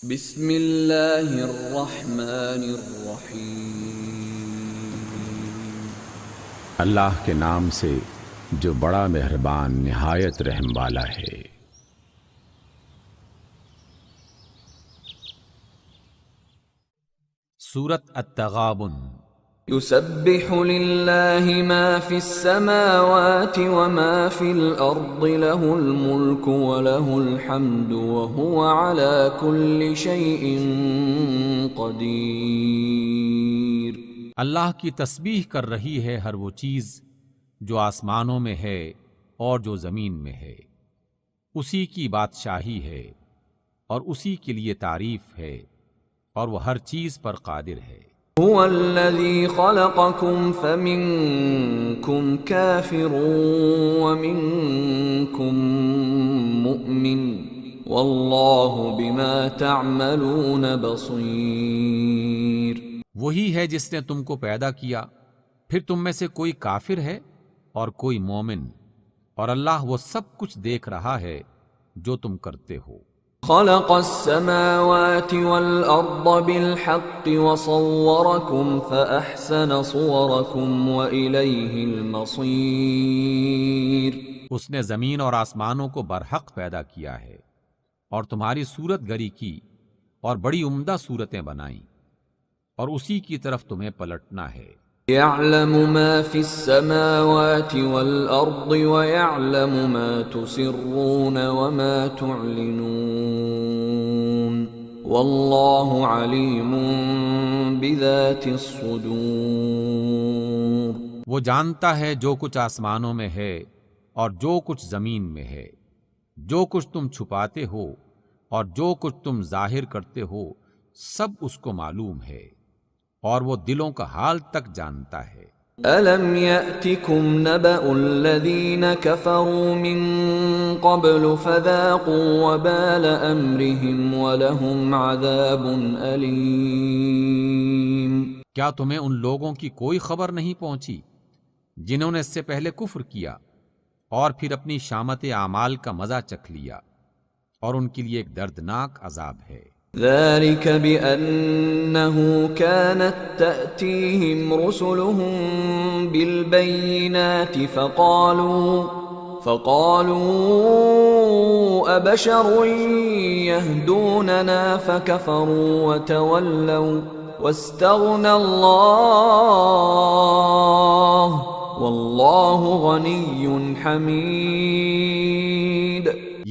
بسم اللہ الرحمن الرحیم۔ اللہ کے نام سے جو بڑا مہربان نہایت رحم والا ہے۔ سورۃ التغابن۔ یسبح للہ ما فی السماوات وما فی الارض له الملک وله الحمد وهو على كل شیء قدیر۔ اللہ کی تسبیح کر رہی ہے ہر وہ چیز جو آسمانوں میں ہے اور جو زمین میں ہے، اسی کی بادشاہی ہے اور اسی کے لیے تعریف ہے، اور وہ ہر چیز پر قادر ہے۔ هو الذی خلقکم فمنکم کافر ومنکم مؤمن واللہ بما تعملون بصیر۔ وہی ہے جس نے تم کو پیدا کیا، پھر تم میں سے کوئی کافر ہے اور کوئی مومن، اور اللہ وہ سب کچھ دیکھ رہا ہے جو تم کرتے ہو۔ خلق السماوات والأرض بالحق وصوركم فأحسن صوركم وإليه المصير۔ اس نے زمین اور آسمانوں کو برحق پیدا کیا ہے اور تمہاری صورت گری کی اور بڑی عمدہ صورتیں بنائیں، اور اسی کی طرف تمہیں پلٹنا ہے۔ يعلم ما في السماوات والأرض ويعلم ما تسرون وما تعلنون والله عليم بذات الصدور۔ وہ جانتا ہے جو کچھ آسمانوں میں ہے اور جو کچھ زمین میں ہے، جو کچھ تم چھپاتے ہو اور جو کچھ تم ظاہر کرتے ہو، سب اس کو معلوم ہے، اور وہ دلوں کا حال تک جانتا ہے۔ أَلَمْ يَأْتِكُمْ نَبَأُ الَّذِينَ كَفَرُوا مِن قَبْلُ فَذَاقُوا وَبَالَ أَمْرِهِمْ وَلَهُمْ عَذَابٌ أَلِيمٌ۔ کیا تمہیں ان لوگوں کی کوئی خبر نہیں پہنچی جنہوں نے اس سے پہلے کفر کیا اور پھر اپنی شامت اعمال کا مزہ چکھ لیا، اور ان کے لیے ایک دردناک عذاب ہے۔ ذلك بأنه كانت تأتيهم رسلهم بالبينات فقالوا أبشر يهدوننا فكفروا وتولوا واستغنى الله والله غني حميد۔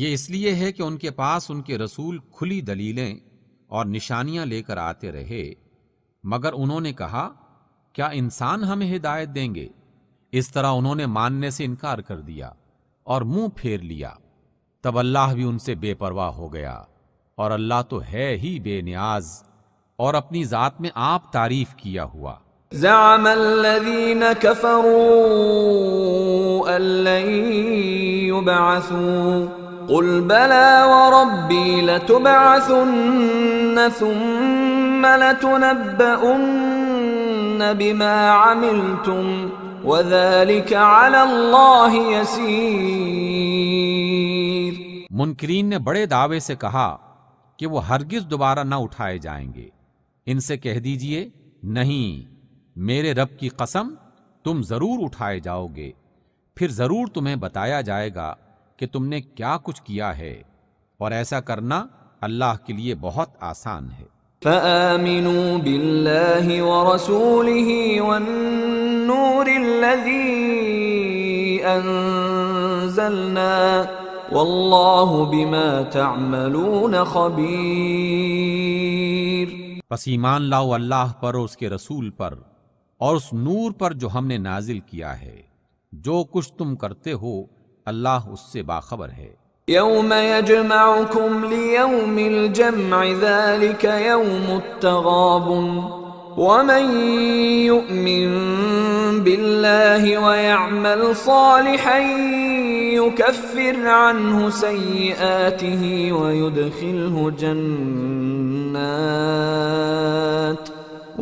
یہ اس لیے ہے کہ ان کے پاس ان کے رسول کھلی دلیلیں اور نشانیاں لے کر آتے رہے، مگر انہوں نے کہا کیا انسان ہمیں ہدایت دیں گے؟ اس طرح انہوں نے ماننے سے انکار کر دیا اور منہ پھیر لیا، تب اللہ بھی ان سے بے پرواہ ہو گیا، اور اللہ تو ہے ہی بے نیاز اور اپنی ذات میں آپ تعریف کیا ہوا۔ زعم الذين كفروا أن لن يبعثوا قل بلى وربي لتبعثن ثم لتنبؤن بما عملتم وذلك على الله يسير۔ منکرین نے بڑے دعوے سے کہا کہ وہ ہرگز دوبارہ نہ اٹھائے جائیں گے۔ ان سے کہہ دیجئے نہیں، میرے رب کی قسم تم ضرور اٹھائے جاؤ گے، پھر ضرور تمہیں بتایا جائے گا کہ تم نے کیا کچھ کیا ہے، اور ایسا کرنا اللہ کے لیے بہت آسان ہے۔ فآمنوا بالله ورسوله والنور الذي أنزلنا والله بما تعملون خبير۔ پس ایمان لاؤ اللہ پر اور اس کے رسول پر اور اس نور پر جو ہم نے نازل کیا ہے، جو کچھ تم کرتے ہو اللہ اس سے باخبر ہے۔ یوم یجمعکم لیوم الجمع ذلک یوم التغابن ومن یؤمن باللہ ویعمل صالحا یکفر عنہ سیئاته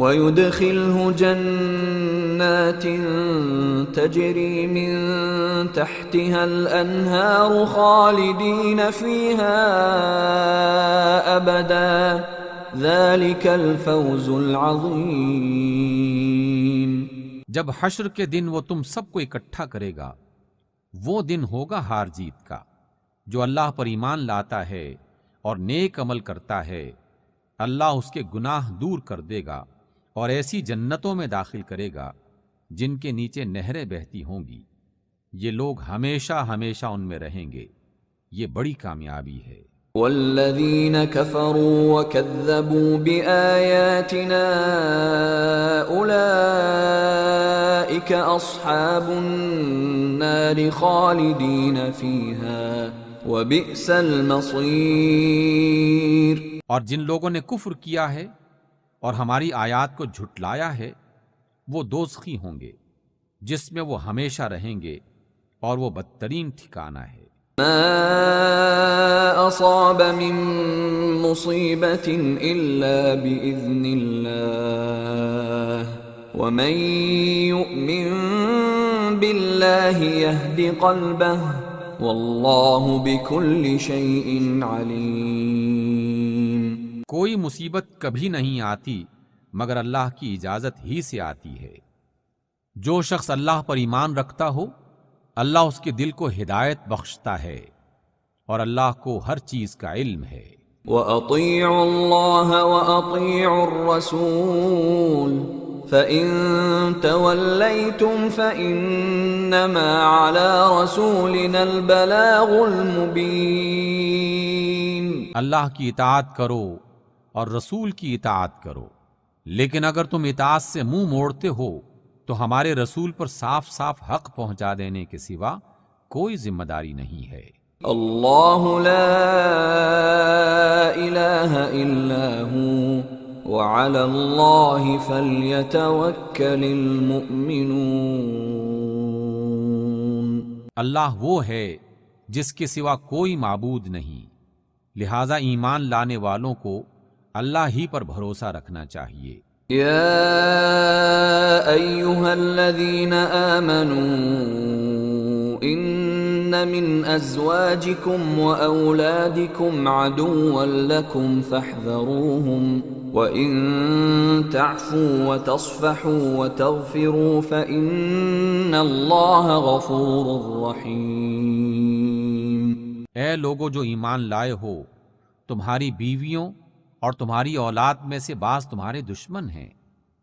وَيُدْخِلْهُ جَنَّاتٍ تَجْرِي مِن تَحْتِهَا الْأَنْهَارُ خَالِدِينَ فِيهَا أَبَدًا ذَلِكَ الْفَوْزُ الْعَظِيمُ۔ جب حشر کے دن وہ تم سب کو اکٹھا کرے گا، وہ دن ہوگا ہار جیت کا۔ جو اللہ پر ایمان لاتا ہے اور نیک عمل کرتا ہے، اللہ اس کے گناہ دور کر دے گا اور ایسی جنتوں میں داخل کرے گا جن کے نیچے نہریں بہتی ہوں گی۔ یہ لوگ ہمیشہ ہمیشہ ان میں رہیں گے، یہ بڑی کامیابی ہے۔ والذین کفروا وکذبوا بآیاتنا اولئک اصحاب النار خالدین فیہا وبئس المصیر۔ اور جن لوگوں نے کفر کیا ہے اور ہماری آیات کو جھٹلایا ہے، وہ دوزخی ہوں گے جس میں وہ ہمیشہ رہیں گے، اور وہ بدترین ٹھکانہ ہے۔ ما اصاب من مصیبت الا باذن اللہ ومن یؤمن باللہ یہد قلبہ واللہ بکل شیء علیم۔ کوئی مصیبت کبھی نہیں آتی مگر اللہ کی اجازت ہی سے آتی ہے۔ جو شخص اللہ پر ایمان رکھتا ہو، اللہ اس کے دل کو ہدایت بخشتا ہے، اور اللہ کو ہر چیز کا علم ہے۔ وَأَطِيعُوا اللَّهَ وَأَطِيعُوا الرَّسُولَ فَإِن تَوَلَّيْتُمْ فَإِنَّمَا عَلَى رَسُولِنَا الْبَلَاغُ الْمُبِينُ۔ اللہ کی اطاعت کرو اور رسول کی اطاعت کرو، لیکن اگر تم اطاعت سے منہ موڑتے ہو تو ہمارے رسول پر صاف صاف حق پہنچا دینے کے سوا کوئی ذمہ داری نہیں ہے۔ اللہ لا الہ الا ہو وعلی اللہ فلیتوکل المؤمنون۔ اللہ وہ ہے جس کے سوا کوئی معبود نہیں، لہذا ایمان لانے والوں کو اللہ ہی پر بھروسہ رکھنا چاہیے۔ یا ایہا الذین آمنوا ان من ازواجکم واولادکم عدوا لکم فاحذروہم وَإِن تَعْفُوا وَتَصْفَحُوا وَتَغْفِرُوا فَإِنَّ اللَّهَ غَفُورٌ رَّحِيمٌ۔ اے لوگو جو ایمان لائے ہو، تمہاری بیویوں اور تمہاری اولاد میں سے بعض تمہارے دشمن ہیں،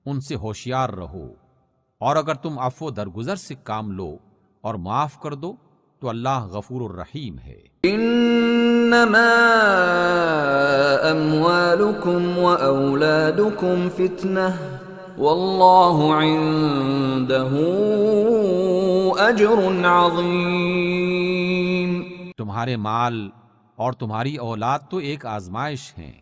ان سے ہوشیار رہو، اور اگر تم عفو درگزر سے کام لو اور معاف کر دو تو اللہ غفور الرحیم ہے۔ انما اموالکم واولادکم فتنہ واللہ عنده اجر عظیم۔ تمہارے مال اور تمہاری اولاد تو ایک آزمائش ہیں،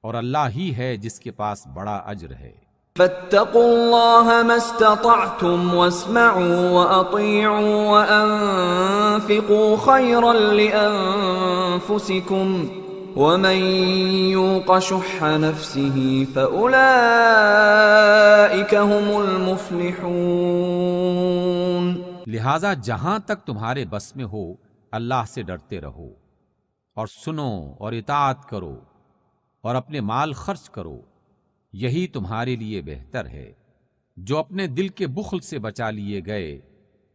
اور اللہ ہی ہے جس کے پاس بڑا اجر ہے۔ فاتقوا اللہ ما استطعتم واسمعوا واطیعوا وانفقوا خیرا لانفسکم ومن یوق شح نفسه فاولئک هم المفلحون۔ لہذا جہاں تک تمہارے بس میں ہو اللہ سے ڈرتے رہو، اور سنو اور اطاعت کرو اور اپنے مال خرچ کرو، یہی تمہارے لیے بہتر ہے۔ جو اپنے دل کے بخل سے بچا لیے گئے،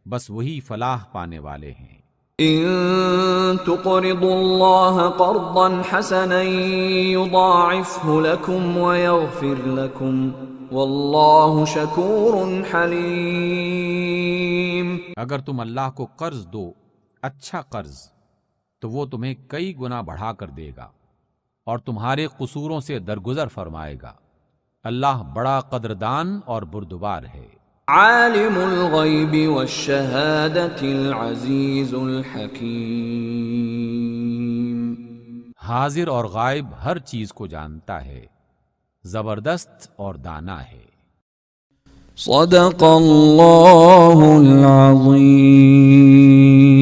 بس وہی فلاح پانے والے ہیں۔ ان تقرضوا اللہ قرضا حسنا یضاعفه لکم ویغفر لکم واللہ شکور حلیم۔ اگر تم اللہ کو قرض دو، اچھا قرض، تو وہ تمہیں کئی گنا بڑھا کر دے گا اور تمہارے قصوروں سے درگزر فرمائے گا۔ اللہ بڑا قدردان اور بردبار ہے۔ عالم الغیب والشہادۃ العزیز الحکیم۔ حاضر اور غائب ہر چیز کو جانتا ہے، زبردست اور دانا ہے۔ صدق اللہ العظیم۔